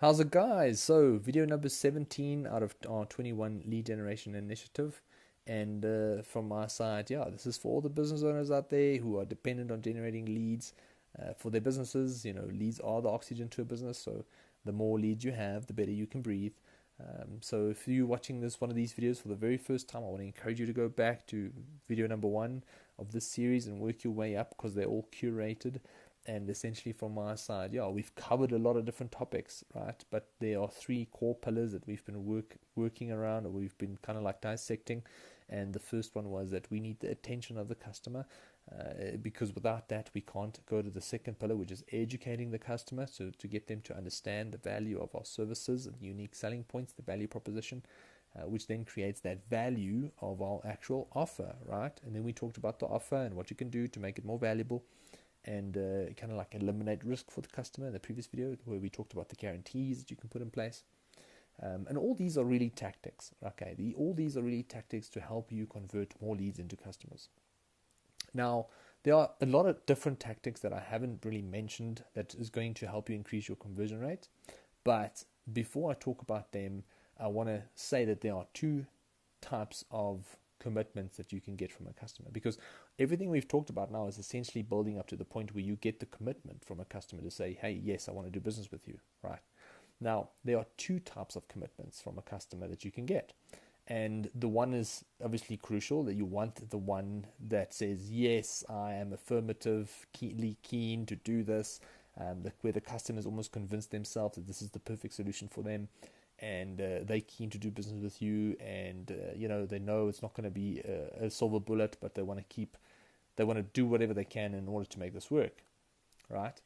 How's it, guys? So, video number 17 out of our 21 lead generation initiative. And from my side, yeah, this is for all the business owners out there who are dependent on generating leads for their businesses. Leads are the oxygen to a business. So, the more leads you have, the better you can breathe. So, if you're watching one of these videos for the very first time, I want to encourage you to go back to video number 1 of this series and work your way up because they're all curated. And essentially, from my side, yeah, we've covered a lot of different topics, right? But there are three core pillars that we've been working around, or we've been kind of like dissecting. And the first one was that we need the attention of the customer, because without that, we can't go to the second pillar, which is educating the customer, so to get them to understand the value of our services and unique selling points, the value proposition. Which then creates that value of our actual offer, right? And then we talked about the offer and what you can do to make it more valuable and kind of like eliminate risk for the customer in the previous video where we talked about the guarantees that you can put in place. And all these are really tactics, okay? All these are really tactics to help you convert more leads into customers. Now, there are a lot of different tactics that I haven't really mentioned that is going to help you increase your conversion rate. But before I talk about them, I want to say that there are two types of commitments that you can get from a customer, because everything we've talked about now is essentially building up to the point where you get the commitment from a customer to say, hey, yes, I want to do business with you, right? Now, there are two types of commitments from a customer that you can get. And the one is obviously crucial, that you want the one that says, yes, I am affirmatively keen to do this, where the customer is almost convinced themselves that this is the perfect solution for them, and they're keen to do business with you, and they know it's not going to be a silver bullet, but they want to do whatever they can in order to make this work, right?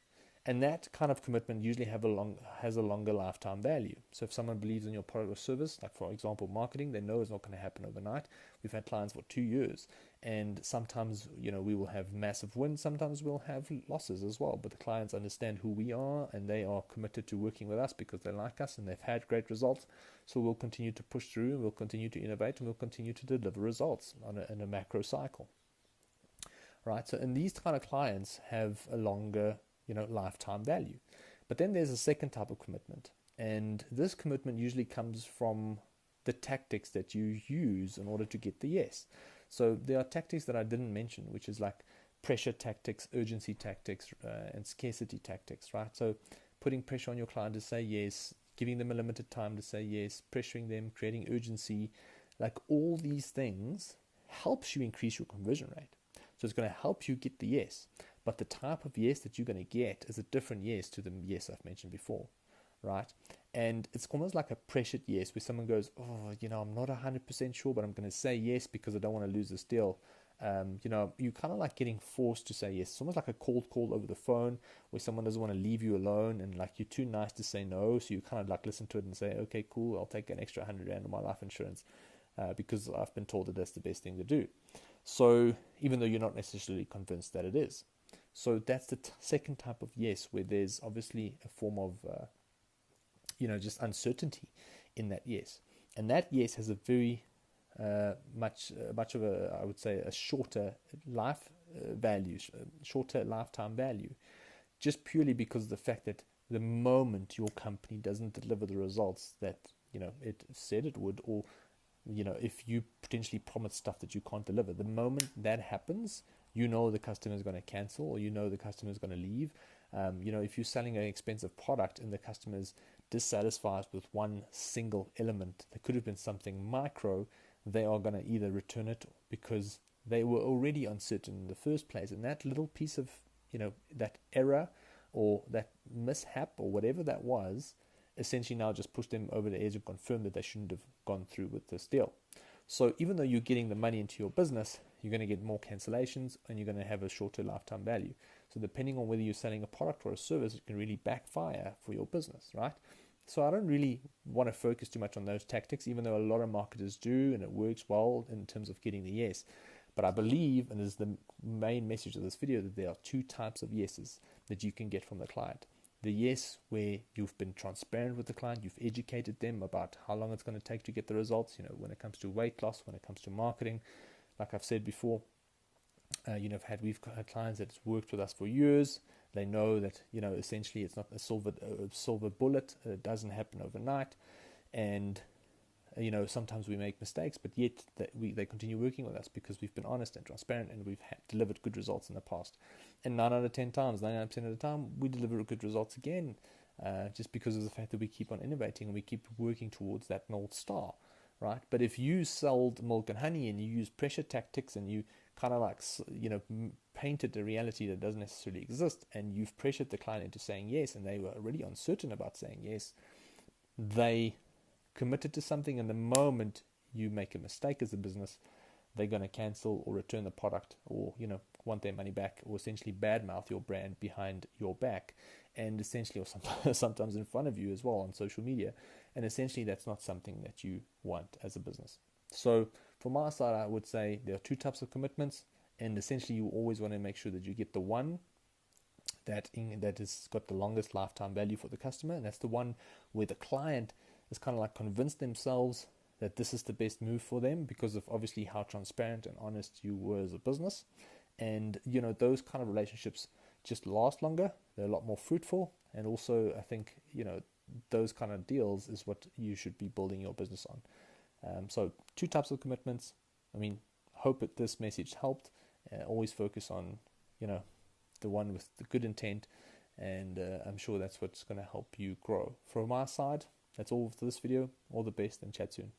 And that kind of commitment usually has a longer lifetime value. So if someone believes in your product or service, like for example marketing, they know it's not going to happen overnight. We've had clients for 2 years, and sometimes we will have massive wins, sometimes we'll have losses as well. But the clients understand who we are, and they are committed to working with us because they like us and they've had great results. So we'll continue to push through, and we'll continue to innovate, and we'll continue to deliver results in a macro cycle, right? So, and these kind of clients have a longer lifetime value. But then there's a second type of commitment, and this commitment usually comes from the tactics that you use in order to get the yes. So there are tactics that I didn't mention, which is like pressure tactics, urgency tactics, and scarcity tactics, right? So putting pressure on your client to say yes, giving them a limited time to say yes, pressuring them, creating urgency, like all these things helps you increase your conversion rate. So it's going to help you get the yes. But the type of yes that you're going to get is a different yes to the yes I've mentioned before, right? And it's almost like a pressured yes where someone goes, oh, I'm not 100% sure, but I'm going to say yes because I don't want to lose this deal. You're kind of like getting forced to say yes. It's almost like a cold call over the phone where someone doesn't want to leave you alone, and like you're too nice to say no. So you kind of like listen to it and say, okay, cool, I'll take an extra 100 Rand on my life insurance because I've been told that that's the best thing to do. So even though you're not necessarily convinced that it is. So that's the second type of yes, where there's obviously a form of, just uncertainty in that yes. And that yes has a very much of a, I would say, a shorter life value, shorter lifetime value, just purely because of the fact that the moment your company doesn't deliver the results that it said it would, or if you potentially promise stuff that you can't deliver, the moment that happens, the customer is going to cancel, or the customer is going to leave. If you're selling an expensive product and the customer is dissatisfied with one single element that could have been something micro, they are going to either return it because they were already uncertain in the first place, and that little piece of that error or that mishap or whatever that was essentially now just pushed them over the edge and confirmed that they shouldn't have gone through with this deal. So even though you're getting the money into your business, you're going to get more cancellations and you're going to have a shorter lifetime value. So depending on whether you're selling a product or a service, it can really backfire for your business, right? So I don't really want to focus too much on those tactics, even though a lot of marketers do, and it works well in terms of getting the yes. But I believe, and this is the main message of this video, that there are two types of yeses that you can get from the client. The yes, where you've been transparent with the client, you've educated them about how long it's going to take to get the results, when it comes to weight loss, when it comes to marketing. Like I've said before, we've had clients that's worked with us for years. They know that, essentially it's not a silver bullet. It doesn't happen overnight, and sometimes we make mistakes, but yet they continue working with us because we've been honest and transparent, and we've delivered good results in the past. And 9 out of 10 times, 99% of the time, we deliver good results again, just because of the fact that we keep on innovating and we keep working towards that North Star, right? But if you sold milk and honey and you use pressure tactics and you kind of like, painted a reality that doesn't necessarily exist, and you've pressured the client into saying yes, and they were really uncertain about saying yes, they committed to something, and the moment you make a mistake as a business, they're going to cancel or return the product, or want their money back, or essentially badmouth your brand behind your back, and essentially, or sometimes in front of you as well on social media, and essentially that's not something that you want as a business. So from my side, I would say there are two types of commitments, and essentially you always want to make sure that you get the one that has got the longest lifetime value for the customer, and that's the one where the client is kind of like convinced themselves that this is the best move for them because of obviously how transparent and honest you were as a business. And those kind of relationships just last longer, they're a lot more fruitful, and also I think those kind of deals is what you should be building your business on. So two types of commitments. Hope that this message helped. Always focus on the one with the good intent, and I'm sure that's what's going to help you grow. From my side, that's all for this video. All the best, and chat soon.